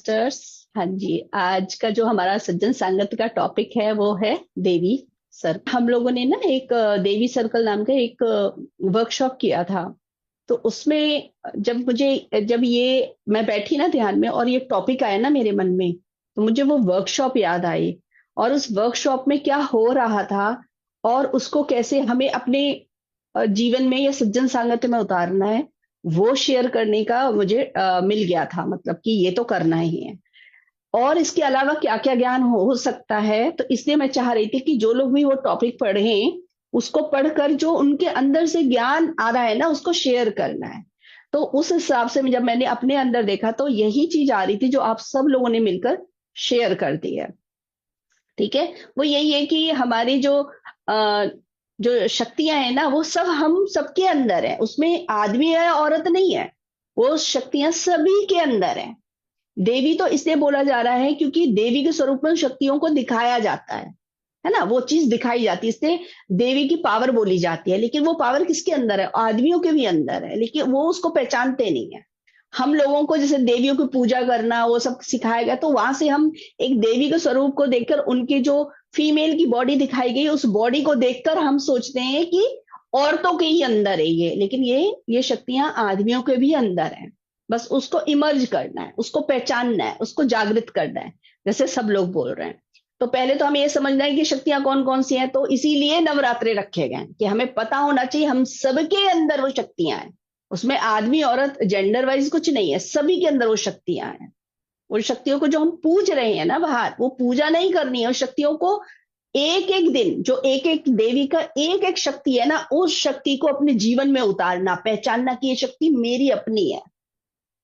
Masters. हाँ जी, आज का जो हमारा सज्जन संगत का टॉपिक है वो है देवी सर। हम लोगों ने ना एक देवी सर्कल नाम का एक वर्कशॉप किया था। तो उसमें जब ये मैं बैठी ना ध्यान में और ये टॉपिक आया ना मेरे मन में, तो मुझे वो वर्कशॉप याद आई। और उस वर्कशॉप में क्या हो रहा था और उसको कैसे हमें अपने जीवन में या सज्जन संगत में उतारना है, वो शेयर करने का मुझे मिल गया था। मतलब कि ये तो करना ही है। और इसके अलावा क्या क्या ज्ञान हो सकता है, तो इसलिए मैं चाह रही थी कि जो लोग भी वो टॉपिक पढ़ें, उसको पढ़कर जो उनके अंदर से ज्ञान आ रहा है ना, उसको शेयर करना है। तो उस हिसाब से जब मैंने अपने अंदर देखा तो यही चीज आ रही थी जो आप सब लोगों ने मिलकर शेयर कर दी है। ठीक है। वो यही है कि हमारी जो शक्तियां हैं ना, वो सब हम सबके अंदर है। उसमें आदमी है औरत नहीं है, वो शक्तियां सभी के अंदर है। देवी तो इसलिए बोला जा रहा है क्योंकि देवी के स्वरूप में शक्तियों को दिखाया जाता है ना, वो चीज दिखाई जाती है, इसलिए देवी की पावर बोली जाती है। लेकिन वो पावर किसके अंदर है? आदमियों के भी अंदर है, लेकिन वो उसको पहचानते नहीं है। हम लोगों को जैसे देवियों की पूजा करना वो सब सिखाया गया, तो वहां से हम एक देवी के स्वरूप को देखकर, उनकी जो फीमेल की बॉडी दिखाई गई, उस बॉडी को देखकर हम सोचते हैं कि औरतों के ही अंदर है ये, लेकिन ये शक्तियां आदमियों के भी अंदर है। बस उसको इमर्ज करना है, उसको पहचानना है, उसको जागृत करना है, जैसे सब लोग बोल रहे हैं। तो पहले तो हमें ये समझना है कि शक्तियां कौन कौन सी हैं। तो इसीलिए नवरात्रे रखे गए हैं कि हमें पता होना चाहिए हम सबके अंदर वो शक्तियां हैं। उसमें आदमी औरत जेंडर वाइज कुछ नहीं है, सभी के अंदर वो शक्तियां हैं। उन शक्तियों को जो हम पूज रहे हैं ना बाहर, वो पूजा नहीं करनी है। उस शक्तियों को एक एक दिन, जो एक एक देवी का एक एक शक्ति है ना, उस शक्ति को अपने जीवन में उतारना, पहचानना कि ये शक्ति मेरी अपनी है।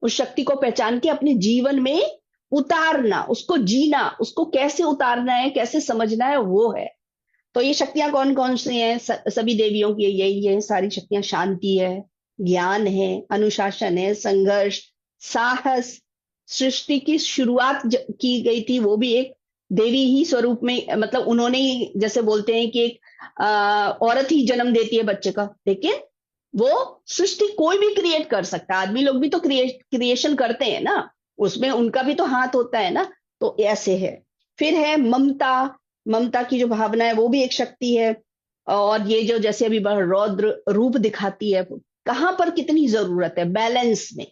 उस शक्ति को पहचान के अपने जीवन में उतारना, उसको जीना, उसको कैसे उतारना है, कैसे समझना है, वो है। तो ये शक्तियां कौन कौन सी हैं? सभी देवियों की यही है सारी शक्तियां। शांति है, ज्ञान है, अनुशासन है, संघर्ष, साहस। सृष्टि की शुरुआत की गई थी वो भी एक देवी ही स्वरूप में, मतलब उन्होंने ही, जैसे बोलते हैं कि एक औरत ही जन्म देती है बच्चे का, लेकिन वो सृष्टि कोई भी क्रिएट कर सकता है। आदमी लोग भी तो क्रिएशन करते हैं ना, उसमें उनका भी तो हाथ होता है ना। तो ऐसे है। फिर है ममता। ममता की जो भावना है वो भी एक शक्ति है। और ये जो जैसे अभी रौद्र रूप दिखाती है, कहां पर कितनी जरूरत है बैलेंस में,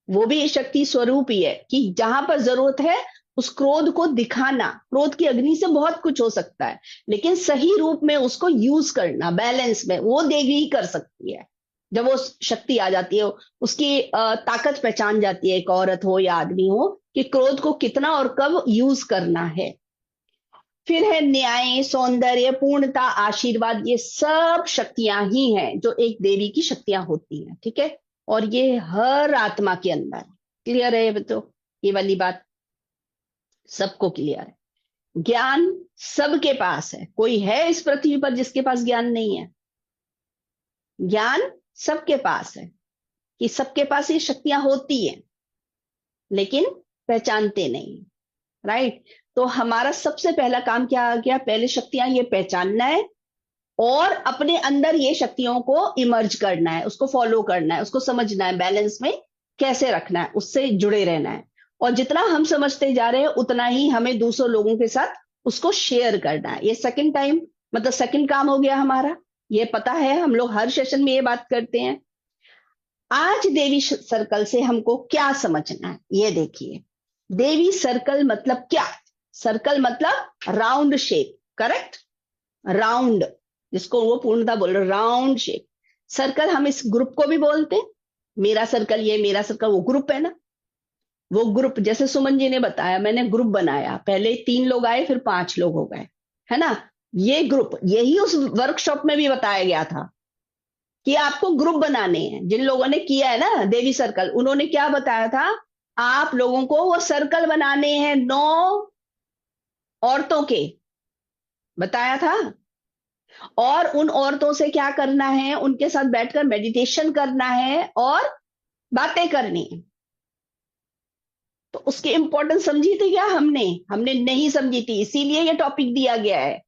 वो भी शक्ति स्वरूप ही है कि जहां पर जरूरत है उस क्रोध को दिखाना। क्रोध की अग्नि से बहुत कुछ हो सकता है, लेकिन सही रूप में उसको यूज करना, बैलेंस में, वो देवी ही कर सकती है। जब वो शक्ति आ जाती है, उसकी ताकत पहचान जाती है, एक औरत हो या आदमी हो, कि क्रोध को कितना और कब यूज करना है। फिर है न्याय, सौंदर्य, पूर्णता, आशीर्वाद। ये सब शक्तियां ही हैं जो एक देवी की शक्तियां होती हैं। ठीक है। और ये हर आत्मा के अंदर क्लियर है। ये तो ये वाली बात सबको क्लियर है। ज्ञान सबके पास है, कोई है इस पृथ्वी पर जिसके पास ज्ञान नहीं है? ज्ञान सबके पास है, कि सबके पास ये शक्तियां होती हैं, लेकिन पहचानते नहीं। राइट। तो हमारा सबसे पहला काम क्या आ गया? पहले शक्तियां ये पहचानना है और अपने अंदर ये शक्तियों को इमर्ज करना है, उसको फॉलो करना है, उसको समझना है, बैलेंस में कैसे रखना है, उससे जुड़े रहना है। और जितना हम समझते जा रहे हैं उतना ही हमें दूसरों लोगों के साथ उसको शेयर करना है। ये सेकंड टाइम, मतलब सेकंड काम हो गया हमारा। ये पता है, हम लोग हर सेशन में ये बात करते हैं। आज देवी सर्कल से हमको क्या समझना है, ये देखिए। देवी सर्कल मतलब क्या? सर्कल मतलब राउंड शेप, करेक्ट। राउंड, जिसको वो पूर्णता बोल रहे, राउंड शेप सर्कल। हम इस ग्रुप को भी बोलते हैं, मेरा सर्कल, ये मेरा सर्कल, वो ग्रुप है ना। वो ग्रुप, जैसे सुमन जी ने बताया, मैंने ग्रुप बनाया, पहले 3 लोग आए, फिर 5 लोग हो गए, है ना। ये ग्रुप, यही उस वर्कशॉप में भी बताया गया था कि आपको ग्रुप बनाने हैं। जिन लोगों ने किया है ना देवी सर्कल, उन्होंने क्या बताया था? आप लोगों को वो सर्कल बनाने हैं 9 औरतों के, बताया था। और उन औरतों से क्या करना है? उनके साथ बैठकर मेडिटेशन करना है और बातें करनी है। तो उसकी इंपॉर्टेंस समझी थी क्या हमने? हमने नहीं समझी थी, इसीलिए ये टॉपिक दिया गया है,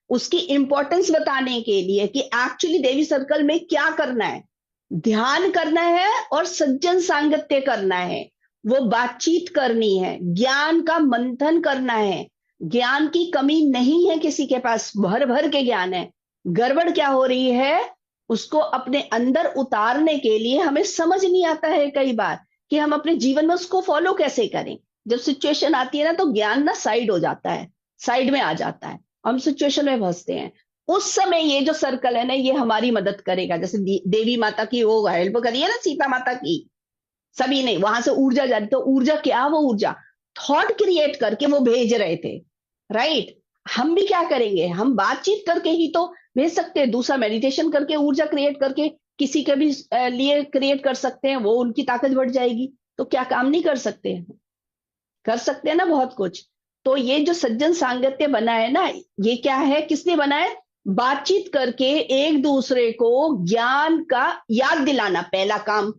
उसकी इंपॉर्टेंस बताने के लिए कि एक्चुअली देवी सर्कल में क्या करना है। ध्यान करना है और सज्जन सांगत्य करना है। वो बातचीत करनी है, ज्ञान का मंथन करना है। ज्ञान की कमी नहीं है किसी के पास, भर भर के ज्ञान है। गड़बड़ क्या हो रही है, उसको अपने अंदर उतारने के लिए हमें समझ नहीं आता है कई बार कि हम अपने जीवन में उसको फॉलो कैसे करें। जब सिचुएशन आती है ना, तो ज्ञान ना साइड हो जाता है, साइड में आ जाता है, हम सिचुएशन में फंसते हैं। उस समय ये जो सर्कल है ना, ये हमारी मदद करेगा। जैसे देवी माता की वो हेल्प करी है ना, सीता माता की, सभी ने वहां से ऊर्जा जाती, तो ऊर्जा क्या, वो ऊर्जा थॉट क्रिएट करके वो भेज रहे थे, राइट। हम भी क्या करेंगे, हम बातचीत करके ही तो भेज सकते हैं। दूसरा मेडिटेशन करके ऊर्जा क्रिएट करके किसी के भी लिए क्रिएट कर सकते हैं, वो उनकी ताकत बढ़ जाएगी। तो क्या काम नहीं कर सकते हैं, कर सकते हैं ना बहुत कुछ। तो ये जो सज्जन सांगत्य बना है ना, ये क्या है, किसने बनाया, बातचीत करके एक दूसरे को ज्ञान का याद दिलाना पहला काम,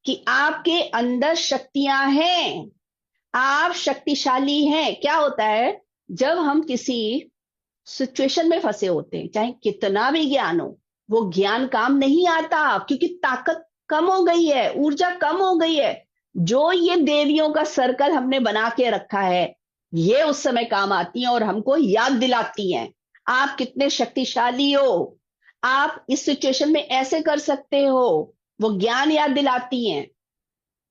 कि आपके अंदर शक्तियां हैं, आप शक्तिशाली हैं। क्या होता है, जब हम किसी सिचुएशन में फंसे होते हैं, चाहे कितना भी ज्ञान हो, वो ज्ञान काम नहीं आता, क्योंकि ताकत कम हो गई है, ऊर्जा कम हो गई है। जो ये देवियों का सर्कल हमने बना के रखा है, ये उस समय काम आती हैं और हमको याद दिलाती हैं आप कितने शक्तिशाली हो, आप इस सिचुएशन में ऐसे कर सकते हो। वो ज्ञान याद दिलाती हैं,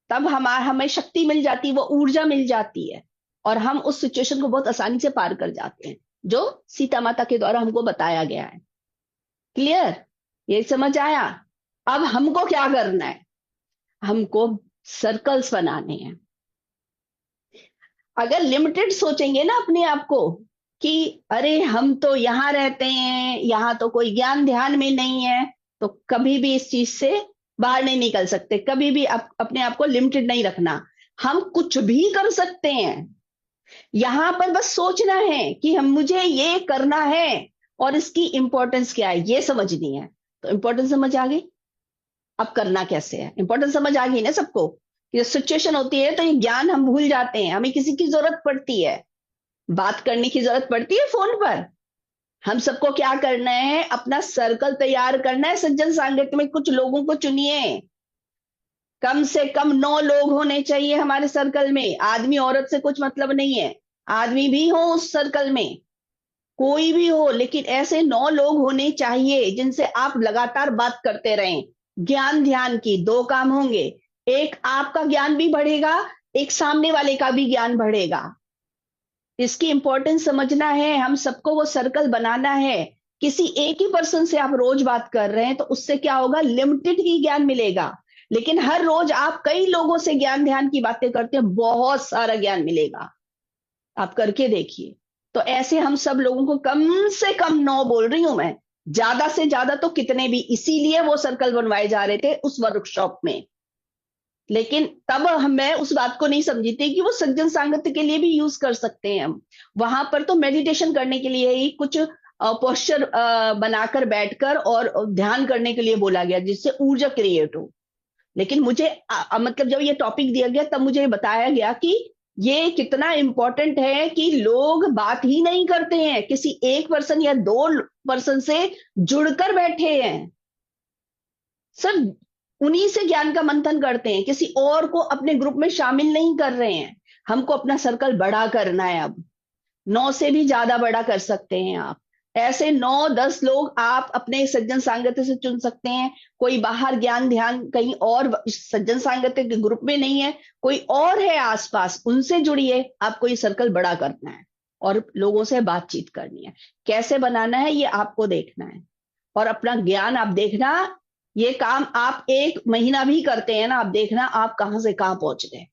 तब हमें शक्ति मिल जाती है, वो ऊर्जा मिल जाती है, और हम उस सिचुएशन को बहुत आसानी से पार कर जाते हैं, जो सीता माता के द्वारा हमको बताया गया है। क्लियर, ये समझ आया। अब हमको क्या करना है, हमको सर्कल्स बनाने हैं। अगर लिमिटेड सोचेंगे ना अपने आप को, कि अरे हम तो यहां रहते हैं, यहां तो कोई ज्ञान ध्यान में नहीं है, तो कभी भी इस चीज से बाहर नहीं निकल सकते। कभी भी अपने आप को लिमिटेड नहीं रखना, हम कुछ भी कर सकते हैं। यहां पर बस सोचना है कि हम मुझे ये करना है, और इसकी इंपॉर्टेंस क्या है ये समझनी है। तो इंपॉर्टेंस समझ आ गई, अब करना कैसे है, इंपॉर्टेंस समझ आ गई ना सबको। कि सिचुएशन होती है तो ये ज्ञान हम भूल जाते हैं, हमें किसी की जरूरत पड़ती है, बात करने की जरूरत पड़ती है फोन पर। हम सबको क्या करना है, अपना सर्कल तैयार करना है सज्जन सांगत्य में। कुछ लोगों को चुनिए, कम से कम 9 लोग होने चाहिए हमारे सर्कल में। आदमी औरत से कुछ मतलब नहीं है, आदमी भी हो उस सर्कल में, कोई भी हो, लेकिन ऐसे 9 लोग होने चाहिए जिनसे आप लगातार बात करते रहें। ज्ञान ध्यान की दो काम होंगे, एक आपका ज्ञान भी बढ़ेगा, एक सामने वाले का भी ज्ञान बढ़ेगा। इसकी इंपॉर्टेंस समझना है, हम सबको वो सर्कल बनाना है। किसी एक ही पर्सन से आप रोज बात कर रहे हैं तो उससे क्या होगा, लिमिटेड ही ज्ञान मिलेगा। लेकिन हर रोज आप कई लोगों से ज्ञान ध्यान की बातें करते हैं, बहुत सारा ज्ञान मिलेगा। आप करके देखिए। तो ऐसे हम सब लोगों को कम से कम 9 बोल रही हूं मैं, ज्यादा से ज्यादा तो कितने भी, इसीलिए वो सर्कल बनवाए जा रहे थे उस वर्कशॉप में। लेकिन तब मैं उस बात को नहीं समझी थी कि वो सज्जन सांगत्य के लिए भी यूज कर सकते हैं हम। वहां पर तो मेडिटेशन करने के लिए ही कुछ पोस्चर बनाकर बैठकर और ध्यान करने के लिए बोला गया, जिससे ऊर्जा क्रिएट हो। लेकिन मुझे मतलब जब ये टॉपिक दिया गया, तब मुझे बताया गया कि ये कितना इंपॉर्टेंट है कि लोग बात ही नहीं करते हैं, किसी एक पर्सन या 2 पर्सन से जुड़कर बैठे हैं, सर उन्हीं से ज्ञान का मंथन करते हैं, किसी और को अपने ग्रुप में शामिल नहीं कर रहे हैं। हमको अपना सर्कल बड़ा करना है। अब 9 से भी ज्यादा बड़ा कर सकते हैं आप। ऐसे 9-10 लोग आप अपने सज्जन सांगत्य से चुन सकते हैं। कोई बाहर ज्ञान ध्यान कहीं और सज्जन सांगत्य के ग्रुप में नहीं है, कोई और है आसपास, उनसे जुड़िए। आपको ये सर्कल बड़ा करना है और लोगों से बातचीत करनी है। कैसे बनाना है ये आपको देखना है, और अपना ज्ञान आप देखना। ये काम आप 1 महीना भी करते हैं ना, आप देखना आप कहां से कहां पहुंचते हैं।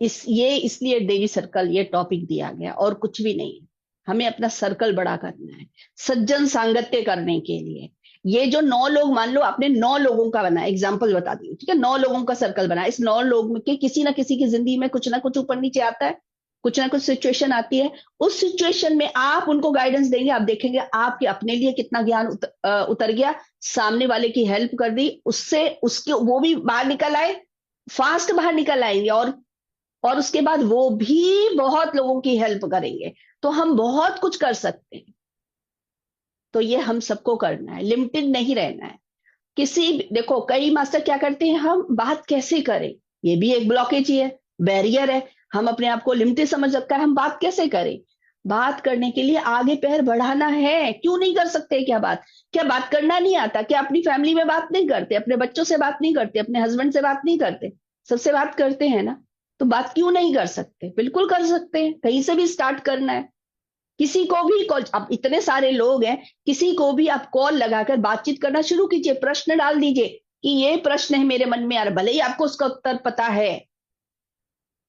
इसलिए देवी सर्कल ये टॉपिक दिया गया, और कुछ भी नहीं है। हमें अपना सर्कल बड़ा करना है सज्जन सांगत्य करने के लिए। ये जो 9 लोग, मान लो आपने 9 लोगों का बना, एग्जाम्पल बता दी, ठीक है, 9 लोगों का सर्कल बना। इस 9 लोग में के किसी ना किसी की जिंदगी में कुछ ना कुछ ऊपर नीचे आता है, कुछ ना कुछ सिचुएशन आती है। उस सिचुएशन में आप उनको गाइडेंस देंगे, आप देखेंगे आपके अपने लिए कितना ज्ञान उतर गया, सामने वाले की हेल्प कर दी, उससे उसके वो भी बाहर निकल आए, फास्ट बाहर निकल आएंगे, और उसके बाद वो भी बहुत लोगों की हेल्प करेंगे। तो हम बहुत कुछ कर सकते हैं। तो ये हम सबको करना है, लिमिटेड नहीं रहना है। देखो कई मास्टर क्या करते हैं, हम बात कैसे करें, ये भी एक ब्लॉकेज ही है, बैरियर है। हम अपने आप को लिमिटेड समझ रखा है, हम बात कैसे करें? बात करने के लिए आगे पैर बढ़ाना है, क्यों नहीं कर सकते? क्या बात करना नहीं आता? क्या अपनी फैमिली में बात नहीं करते? अपने बच्चों से बात नहीं करते? अपने हस्बैंड से बात नहीं करते? सबसे बात करते हैं ना। तो बात क्यों नहीं कर सकते? बिल्कुल कर सकते हैं, कहीं से भी स्टार्ट करना है। किसी को भी कॉल, अब इतने सारे लोग हैं, किसी को भी आप कॉल लगाकर बातचीत करना शुरू कीजिए, प्रश्न डाल दीजिए कि ये प्रश्न है मेरे मन में आ रहा, भले ही आपको उसका उत्तर पता है,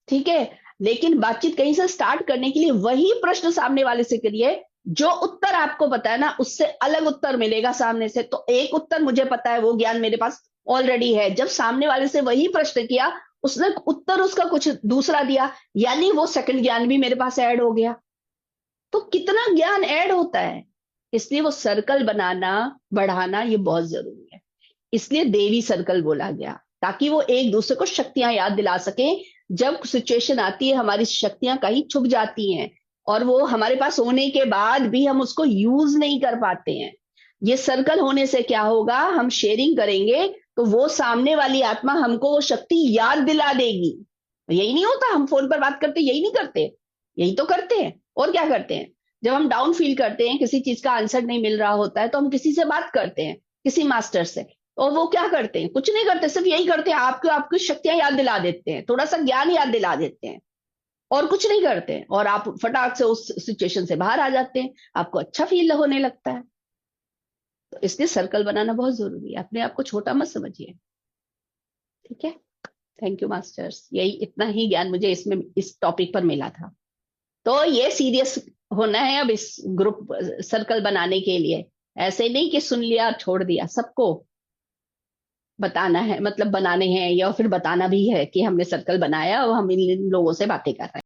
ठीक है, लेकिन बातचीत कहीं से स्टार्ट करने के लिए वही प्रश्न सामने वाले से करिए जो उत्तर आपको पता है ना, उससे अलग उत्तर मिलेगा सामने से। तो एक उत्तर मुझे पता है, वो ज्ञान मेरे पास ऑलरेडी है। जब सामने वाले से वही प्रश्न किया, उसने उत्तर उसका कुछ दूसरा दिया, यानी वो सेकंड ज्ञान भी मेरे पास ऐड हो गया। तो कितना ज्ञान ऐड होता है। इसलिए वो सर्कल बनाना, बढ़ाना, ये बहुत जरूरी है। इसलिए देवी सर्कल बोला गया, ताकि वो एक दूसरे को शक्तियां याद दिला सके। जब सिचुएशन आती है, हमारी शक्तियां कहीं छुप जाती हैं और वो हमारे पास होने के बाद भी हम उसको यूज नहीं कर पाते हैं। ये सर्कल होने से क्या होगा, हम शेयरिंग करेंगे तो वो सामने वाली आत्मा हमको वो शक्ति याद दिला देगी। यही नहीं होता? हम फोन पर बात करते यही नहीं करते? यही तो करते हैं। और क्या करते हैं? जब हम डाउन फील करते हैं, किसी चीज का आंसर नहीं मिल रहा होता है, तो हम किसी से बात करते हैं, किसी मास्टर से। और वो क्या करते हैं? कुछ नहीं करते, सिर्फ यही करते हैं, आपको आपकी शक्तियां याद दिला देते हैं, थोड़ा सा ज्ञान याद दिला देते हैं, और कुछ नहीं करते हैं। और आप फटाक से उस सिचुएशन से बाहर आ जाते हैं, आपको अच्छा फील होने लगता है। तो इसलिए सर्कल बनाना बहुत जरूरी है, अपने आप को छोटा मत समझिए। ठीक है। थैंक यू मास्टर्स, यही इतना ही ज्ञान मुझे इसमें इस टॉपिक पर मिला था। तो ये सीरियस होना है अब इस ग्रुप सर्कल बनाने के लिए। ऐसे नहीं कि सुन लिया और छोड़ दिया, सबको बताना है, मतलब बनाने हैं, या फिर बताना भी है कि हमने सर्कल बनाया और हम इन लोगों से बातें कर रहे हैं।